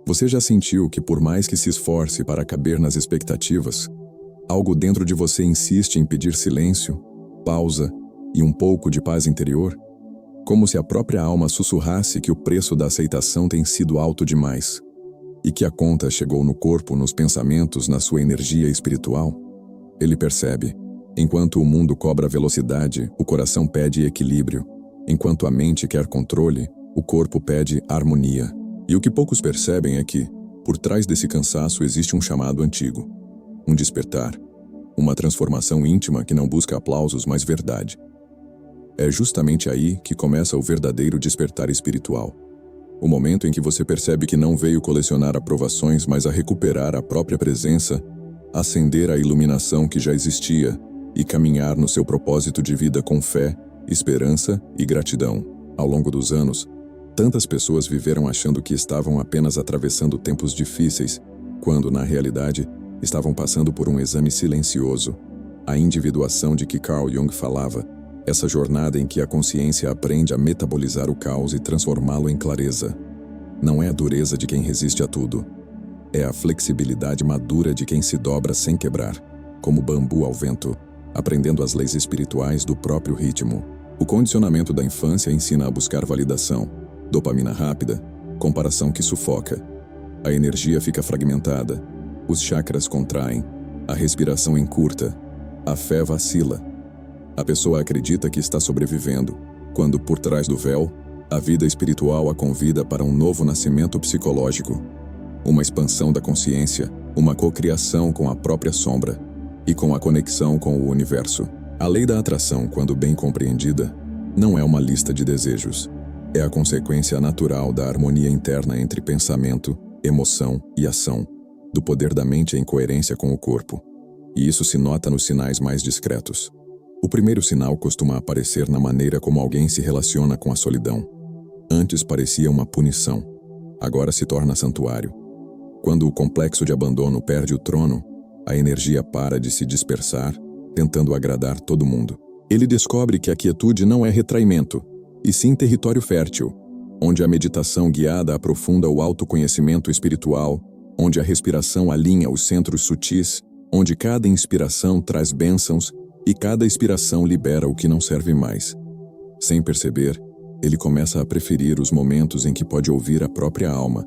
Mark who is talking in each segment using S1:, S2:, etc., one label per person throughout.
S1: Você já sentiu que, por mais que se esforce para caber nas expectativas, algo dentro de você insiste em pedir silêncio, pausa e um pouco de paz interior? Como se a própria alma sussurrasse que o preço da aceitação tem sido alto demais e que a conta chegou no corpo, nos pensamentos, na sua energia espiritual? Ele percebe. Enquanto o mundo cobra velocidade, o coração pede equilíbrio. Enquanto a mente quer controle, o corpo pede harmonia. E o que poucos percebem é que, por trás desse cansaço existe um chamado antigo, um despertar, uma transformação íntima que não busca aplausos, mas verdade. É justamente aí que começa o verdadeiro despertar espiritual. O momento em que você percebe que não veio colecionar aprovações, mas a recuperar a própria presença, acender a iluminação que já existia e caminhar no seu propósito de vida com fé, esperança e gratidão. Ao longo dos anos, tantas pessoas viveram achando que estavam apenas atravessando tempos difíceis, quando, na realidade, estavam passando por um exame silencioso. A individuação de que Carl Jung falava, essa jornada em que a consciência aprende a metabolizar o caos e transformá-lo em clareza. Não é a dureza de quem resiste a tudo. É a flexibilidade madura de quem se dobra sem quebrar, como bambu ao vento, aprendendo as leis espirituais do próprio ritmo. O condicionamento da infância ensina a buscar validação, dopamina rápida, comparação que sufoca. A energia fica fragmentada, os chakras contraem, a respiração encurta, a fé vacila. A pessoa acredita que está sobrevivendo, quando por trás do véu, a vida espiritual a convida para um novo nascimento psicológico, uma expansão da consciência, uma cocriação com a própria sombra e com a conexão com o universo. A lei da atração, quando bem compreendida, não é uma lista de desejos. É a consequência natural da harmonia interna entre pensamento, emoção e ação, do poder da mente em coerência com o corpo. E isso se nota nos sinais mais discretos. O primeiro sinal costuma aparecer na maneira como alguém se relaciona com a solidão. Antes parecia uma punição, agora se torna santuário. Quando o complexo de abandono perde o trono, a energia para de se dispersar, tentando agradar todo mundo. Ele descobre que a quietude não é retraimento, e sim território fértil, onde a meditação guiada aprofunda o autoconhecimento espiritual, onde a respiração alinha os centros sutis, onde cada inspiração traz bênçãos e cada expiração libera o que não serve mais. Sem perceber, ele começa a preferir os momentos em que pode ouvir a própria alma,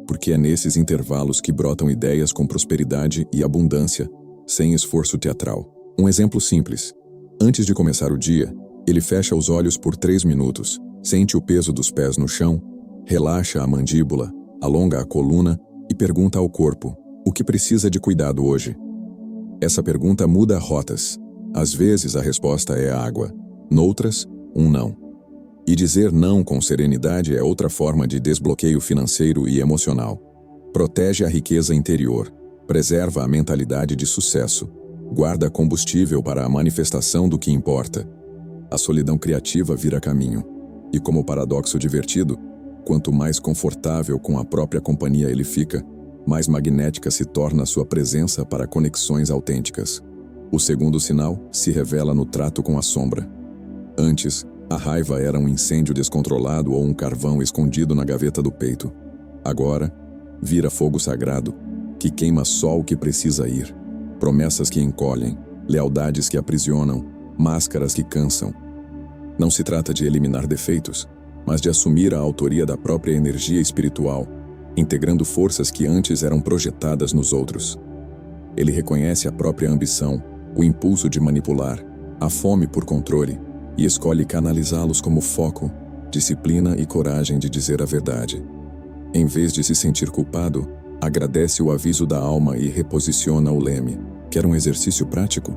S1: porque é nesses intervalos que brotam ideias com prosperidade e abundância, sem esforço teatral. Um exemplo simples. Antes de começar o dia, ele fecha os olhos por 3 minutos, sente o peso dos pés no chão, relaxa a mandíbula, alonga a coluna e pergunta ao corpo, o que precisa de cuidado hoje? Essa pergunta muda rotas. Às vezes a resposta é a água, noutras, um não. E dizer não com serenidade é outra forma de desbloqueio financeiro e emocional. Protege a riqueza interior, preserva a mentalidade de sucesso, guarda combustível para a manifestação do que importa. A solidão criativa vira caminho. E como paradoxo divertido, quanto mais confortável com a própria companhia ele fica, mais magnética se torna sua presença para conexões autênticas. O segundo sinal se revela no trato com a sombra. Antes, a raiva era um incêndio descontrolado ou um carvão escondido na gaveta do peito. Agora, vira fogo sagrado, que queima só o que precisa ir. Promessas que encolhem, lealdades que aprisionam, máscaras que cansam. Não se trata de eliminar defeitos, mas de assumir a autoria da própria energia espiritual, integrando forças que antes eram projetadas nos outros. Ele reconhece a própria ambição, o impulso de manipular, a fome por controle, e escolhe canalizá-los como foco, disciplina e coragem de dizer a verdade. Em vez de se sentir culpado, agradece o aviso da alma e reposiciona o leme. Quer um exercício prático?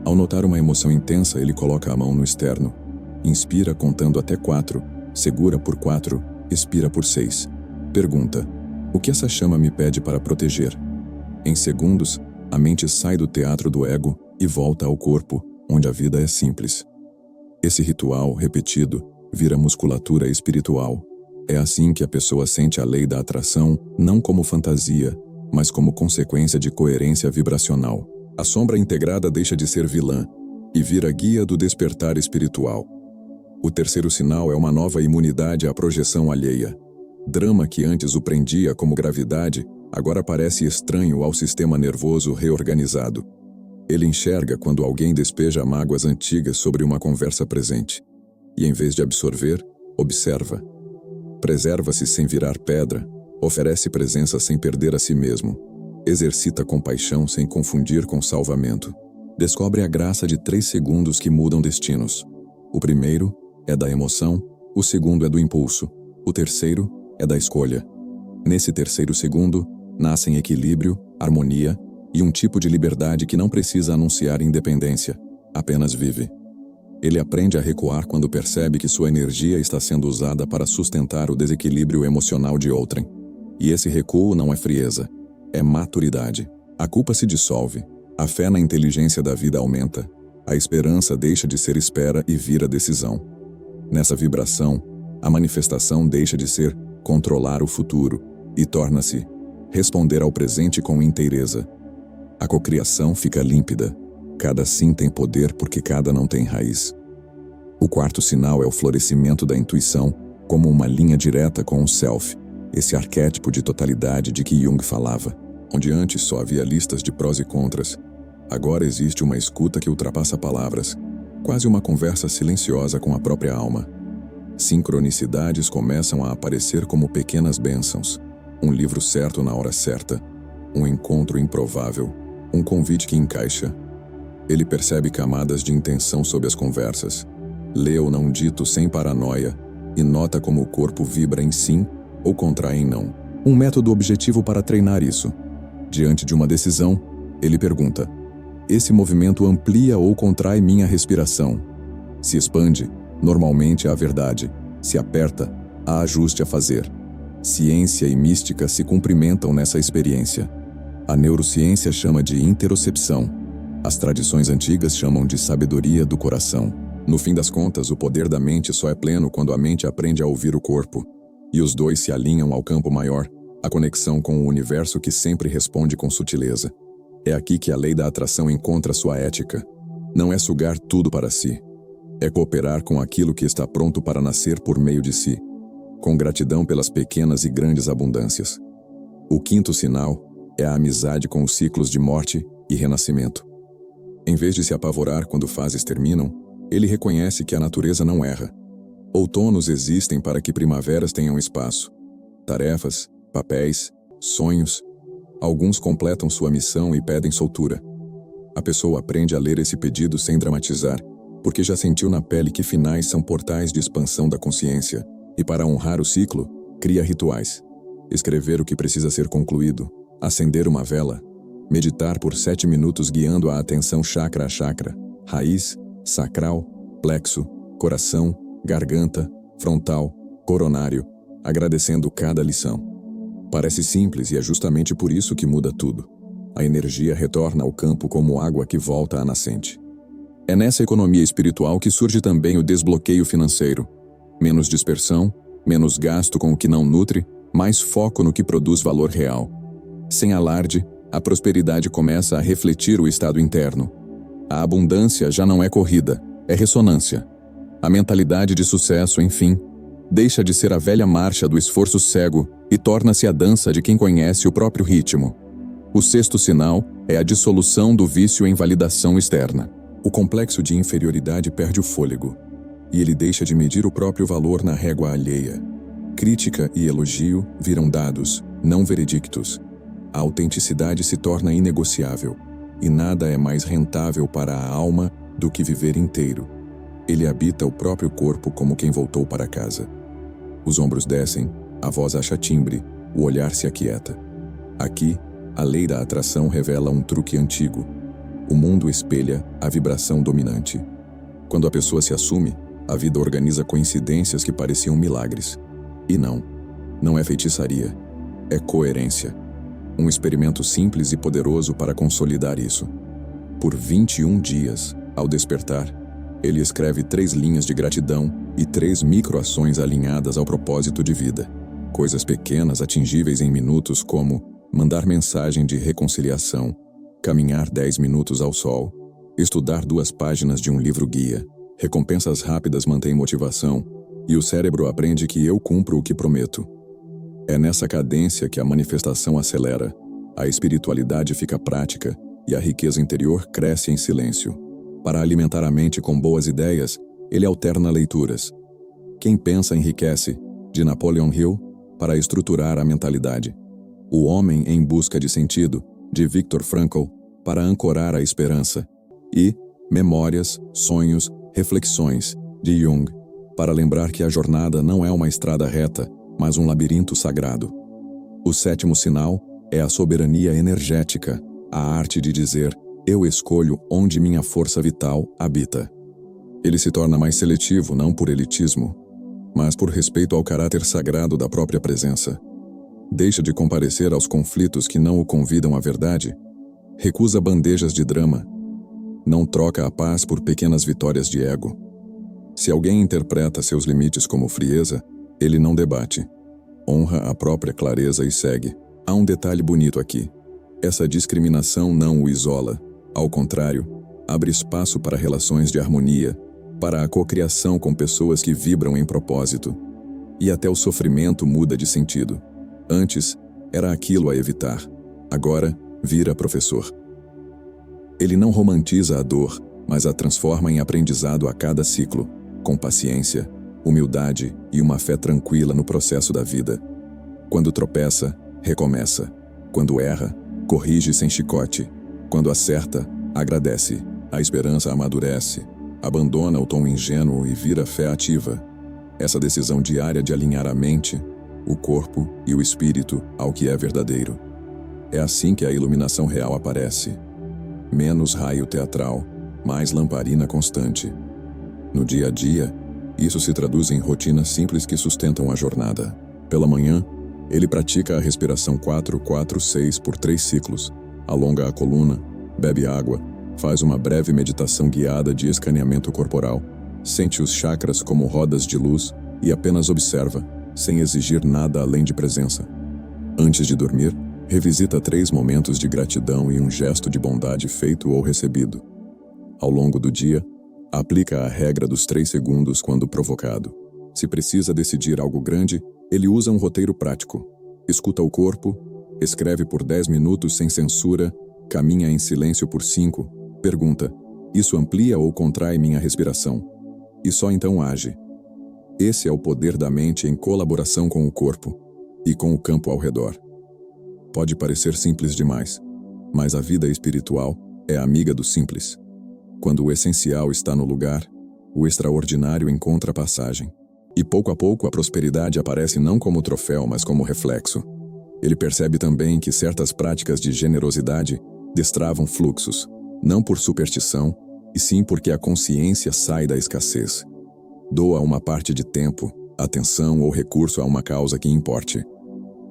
S1: Ao notar uma emoção intensa, ele coloca a mão no externo. Inspira contando até 4, segura por 4, expira por 6. Pergunta: o que essa chama me pede para proteger? Em segundos, a mente sai do teatro do ego e volta ao corpo, onde a vida é simples. Esse ritual, repetido, vira musculatura espiritual. É assim que a pessoa sente a lei da atração, não como fantasia, mas como consequência de coerência vibracional. A sombra integrada deixa de ser vilã e vira guia do despertar espiritual. O terceiro sinal é uma nova imunidade à projeção alheia. Drama que antes o prendia como gravidade, agora parece estranho ao sistema nervoso reorganizado. Ele enxerga quando alguém despeja mágoas antigas sobre uma conversa presente. E em vez de absorver, observa. Preserva-se sem virar pedra, oferece presença sem perder a si mesmo. Exercita compaixão sem confundir com salvamento. Descobre a graça de 3 segundos que mudam destinos. O primeiro é da emoção, o segundo é do impulso, o terceiro é da escolha. Nesse terceiro segundo, nascem equilíbrio, harmonia e um tipo de liberdade que não precisa anunciar independência, apenas vive. Ele aprende a recuar quando percebe que sua energia está sendo usada para sustentar o desequilíbrio emocional de outrem. E esse recuo não é frieza, é maturidade. A culpa se dissolve, a fé na inteligência da vida aumenta, a esperança deixa de ser espera e vira decisão. Nessa vibração, a manifestação deixa de ser controlar o futuro e torna-se responder ao presente com inteireza. A cocriação fica límpida. Cada sim tem poder porque cada não tem raiz. O quarto sinal é o florescimento da intuição como uma linha direta com o self, esse arquétipo de totalidade de que Jung falava, onde antes só havia listas de prós e contras. Agora existe uma escuta que ultrapassa palavras, quase uma conversa silenciosa com a própria alma. Sincronicidades começam a aparecer como pequenas bênçãos. Um livro certo na hora certa, um encontro improvável, um convite que encaixa. Ele percebe camadas de intenção sob as conversas, lê o não dito sem paranoia e nota como o corpo vibra em sim ou contrai em não. Um método objetivo para treinar isso. Diante de uma decisão, ele pergunta: esse movimento amplia ou contrai minha respiração? Se expande, normalmente há verdade. Se aperta, há ajuste a fazer. Ciência e mística se cumprimentam nessa experiência. A neurociência chama de interocepção. As tradições antigas chamam de sabedoria do coração. No fim das contas, o poder da mente só é pleno quando a mente aprende a ouvir o corpo. E os dois se alinham ao campo maior, a conexão com o universo que sempre responde com sutileza. É aqui que a lei da atração encontra sua ética. Não é sugar tudo para si. É cooperar com aquilo que está pronto para nascer por meio de si, com gratidão pelas pequenas e grandes abundâncias. O quinto sinal é a amizade com os ciclos de morte e renascimento. Em vez de se apavorar quando fases terminam, ele reconhece que a natureza não erra. Outonos existem para que primaveras tenham espaço. Tarefas, papéis, sonhos. Alguns completam sua missão e pedem soltura. A pessoa aprende a ler esse pedido sem dramatizar, porque já sentiu na pele que finais são portais de expansão da consciência, e para honrar o ciclo, cria rituais. Escrever o que precisa ser concluído, acender uma vela, meditar por 7 minutos guiando a atenção chakra a chakra, raiz, sacral, plexo, coração, garganta, frontal, coronário, agradecendo cada lição. Parece simples e é justamente por isso que muda tudo. A energia retorna ao campo como água que volta à nascente. É nessa economia espiritual que surge também o desbloqueio financeiro. Menos dispersão, menos gasto com o que não nutre, mais foco no que produz valor real. Sem alarde, a prosperidade começa a refletir o estado interno. A abundância já não é corrida, é ressonância. A mentalidade de sucesso, enfim, deixa de ser a velha marcha do esforço cego e torna-se a dança de quem conhece o próprio ritmo. O sexto sinal é a dissolução do vício em validação externa. O complexo de inferioridade perde o fôlego, e ele deixa de medir o próprio valor na régua alheia. Crítica e elogio viram dados, não veredictos. A autenticidade se torna inegociável, e nada é mais rentável para a alma do que viver inteiro. Ele habita o próprio corpo como quem voltou para casa. Os ombros descem, a voz acha timbre, o olhar se aquieta. Aqui, a lei da atração revela um truque antigo. O mundo espelha a vibração dominante. Quando a pessoa se assume, a vida organiza coincidências que pareciam milagres. E não é feitiçaria, é coerência. Um experimento simples e poderoso para consolidar isso. Por 21 dias, ao despertar, ele escreve 3 linhas de gratidão e 3 microações alinhadas ao propósito de vida. Coisas pequenas atingíveis em minutos como mandar mensagem de reconciliação, caminhar 10 minutos ao sol, estudar 2 páginas de um livro-guia. Recompensas rápidas mantêm motivação, e o cérebro aprende que eu cumpro o que prometo. É nessa cadência que a manifestação acelera, a espiritualidade fica prática e a riqueza interior cresce em silêncio. Para alimentar a mente com boas ideias, ele alterna leituras. Quem pensa enriquece, de Napoleon Hill, para estruturar a mentalidade. O Homem em Busca de Sentido, de Viktor Frankl, para ancorar a esperança. E Memórias, Sonhos, Reflexões, de Jung, para lembrar que a jornada não é uma estrada reta, mas um labirinto sagrado. O sétimo sinal é a soberania energética, a arte de dizer: eu escolho onde minha força vital habita. Ele se torna mais seletivo não por elitismo, mas por respeito ao caráter sagrado da própria presença. Deixa de comparecer aos conflitos que não o convidam à verdade. Recusa bandejas de drama. Não troca a paz por pequenas vitórias de ego. Se alguém interpreta seus limites como frieza, ele não debate. Honra a própria clareza e segue. Há um detalhe bonito aqui. Essa discriminação não o isola. Ao contrário, abre espaço para relações de harmonia, para a cocriação com pessoas que vibram em propósito. E até o sofrimento muda de sentido. Antes, era aquilo a evitar. Agora, vira professor. Ele não romantiza a dor, mas a transforma em aprendizado a cada ciclo, com paciência, humildade e uma fé tranquila no processo da vida. Quando tropeça, recomeça. Quando erra, corrige sem chicote. Quando acerta, agradece. A esperança amadurece. Abandona o tom ingênuo e vira fé ativa. Essa decisão diária de alinhar a mente, o corpo e o espírito ao que é verdadeiro. É assim que a iluminação real aparece. Menos raio teatral, mais lamparina constante. No dia a dia, isso se traduz em rotinas simples que sustentam a jornada. Pela manhã, ele pratica a respiração 4-4-6 por 3 ciclos, alonga a coluna, bebe água, faz uma breve meditação guiada de escaneamento corporal, sente os chakras como rodas de luz e apenas observa, sem exigir nada além de presença. Antes de dormir, revisita 3 momentos de gratidão e um gesto de bondade feito ou recebido. Ao longo do dia, aplica a regra dos 3 segundos quando provocado. Se precisa decidir algo grande, ele usa um roteiro prático. Escuta o corpo, escreve por 10 minutos sem censura, caminha em silêncio por 5, pergunta: isso amplia ou contrai minha respiração? E só então age. Esse é o poder da mente em colaboração com o corpo e com o campo ao redor. Pode parecer simples demais, mas a vida espiritual é amiga do simples. Quando o essencial está no lugar, o extraordinário encontra passagem. E pouco a pouco a prosperidade aparece não como troféu, mas como reflexo. Ele percebe também que certas práticas de generosidade destravam fluxos, não por superstição, e sim porque a consciência sai da escassez. Doa uma parte de tempo, atenção ou recurso a uma causa que importe.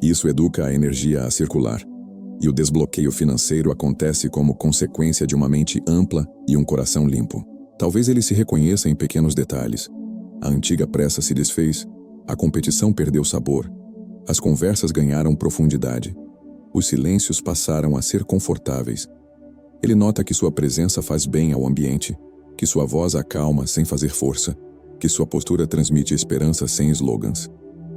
S1: Isso educa a energia a circular, e o desbloqueio financeiro acontece como consequência de uma mente ampla e um coração limpo. Talvez ele se reconheça em pequenos detalhes. A antiga pressa se desfez, a competição perdeu sabor, as conversas ganharam profundidade, os silêncios passaram a ser confortáveis. Ele nota que sua presença faz bem ao ambiente, que sua voz acalma sem fazer força, que sua postura transmite esperança sem slogans.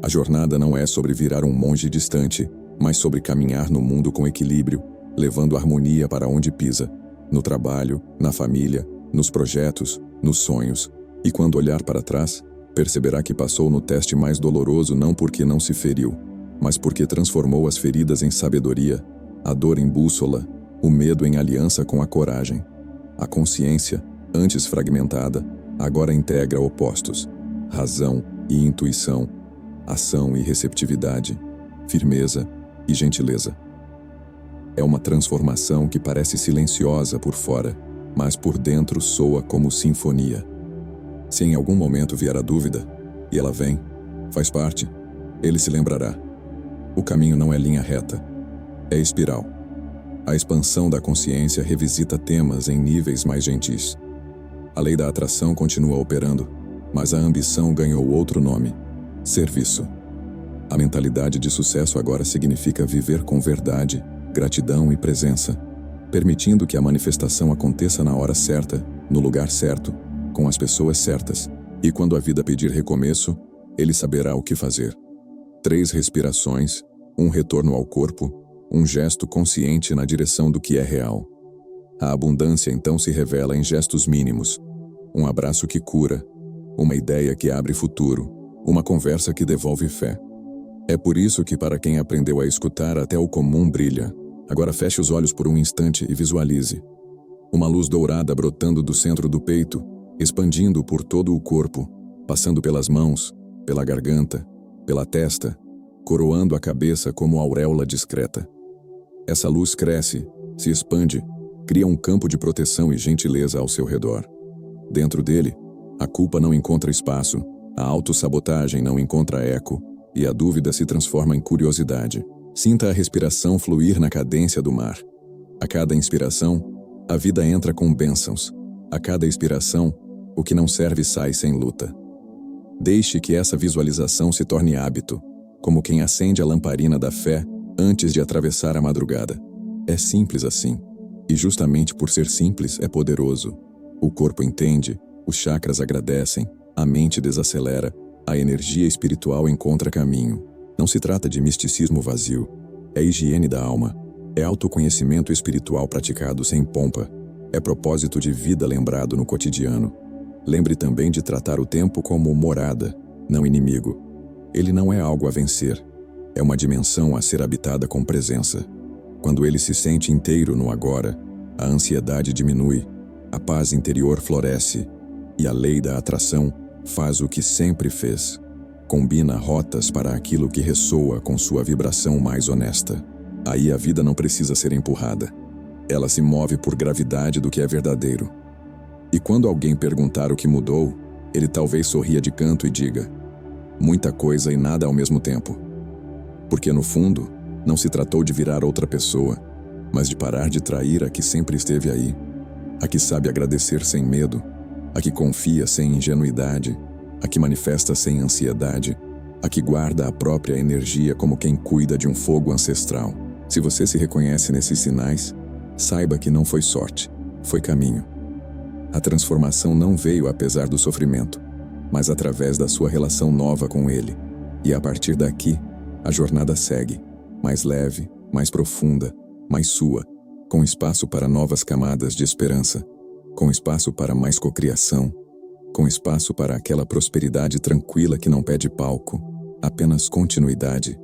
S1: A jornada não é sobre virar um monge distante, mas sobre caminhar no mundo com equilíbrio, levando harmonia para onde pisa, no trabalho, na família, nos projetos, nos sonhos. E quando olhar para trás, perceberá que passou no teste mais doloroso não porque não se feriu, mas porque transformou as feridas em sabedoria, a dor em bússola, o medo em aliança com a coragem. A consciência, antes fragmentada, agora integra opostos: razão e intuição, ação e receptividade, firmeza e gentileza. É uma transformação que parece silenciosa por fora, mas por dentro soa como sinfonia. Se em algum momento vier a dúvida, e ela vem, faz parte, ele se lembrará. O caminho não é linha reta, é espiral. A expansão da consciência revisita temas em níveis mais gentis. A lei da atração continua operando, mas a ambição ganhou outro nome: serviço. A mentalidade de sucesso agora significa viver com verdade, gratidão e presença, permitindo que a manifestação aconteça na hora certa, no lugar certo, com as pessoas certas, e quando a vida pedir recomeço, ele saberá o que fazer. 3 respirações, um retorno ao corpo, um gesto consciente na direção do que é real. A abundância então se revela em gestos mínimos. Um abraço que cura, uma ideia que abre futuro, uma conversa que devolve fé. É por isso que para quem aprendeu a escutar até o comum brilha. Agora feche os olhos por um instante e visualize. Uma luz dourada brotando do centro do peito, expandindo por todo o corpo, passando pelas mãos, pela garganta, pela testa, coroando a cabeça como auréola discreta. Essa luz cresce, se expande, cria um campo de proteção e gentileza ao seu redor. Dentro dele, a culpa não encontra espaço, a autossabotagem não encontra eco, e a dúvida se transforma em curiosidade. Sinta a respiração fluir na cadência do mar. A cada inspiração, a vida entra com bênçãos. A cada expiração, o que não serve sai sem luta. Deixe que essa visualização se torne hábito, como quem acende a lamparina da fé antes de atravessar a madrugada. É simples assim. E justamente por ser simples é poderoso. O corpo entende, os chakras agradecem, a mente desacelera, a energia espiritual encontra caminho. Não se trata de misticismo vazio. É higiene da alma. É autoconhecimento espiritual praticado sem pompa. É propósito de vida lembrado no cotidiano. Lembre também de tratar o tempo como morada, não inimigo. Ele não é algo a vencer. É uma dimensão a ser habitada com presença. Quando ele se sente inteiro no agora, a ansiedade diminui, a paz interior floresce, e a lei da atração faz o que sempre fez. Combina rotas para aquilo que ressoa com sua vibração mais honesta. Aí a vida não precisa ser empurrada. Ela se move por gravidade do que é verdadeiro. E quando alguém perguntar o que mudou, ele talvez sorria de canto e diga: muita coisa e nada ao mesmo tempo. Porque no fundo, não se tratou de virar outra pessoa, mas de parar de trair a que sempre esteve aí, a que sabe agradecer sem medo, a que confia sem ingenuidade, a que manifesta sem ansiedade, a que guarda a própria energia como quem cuida de um fogo ancestral. Se você se reconhece nesses sinais, saiba que não foi sorte, foi caminho. A transformação não veio apesar do sofrimento, mas através da sua relação nova com ele. E a partir daqui, a jornada segue, mais leve, mais profunda, mais sua, com espaço para novas camadas de esperança, com espaço para mais cocriação, com espaço para aquela prosperidade tranquila que não pede palco, apenas continuidade,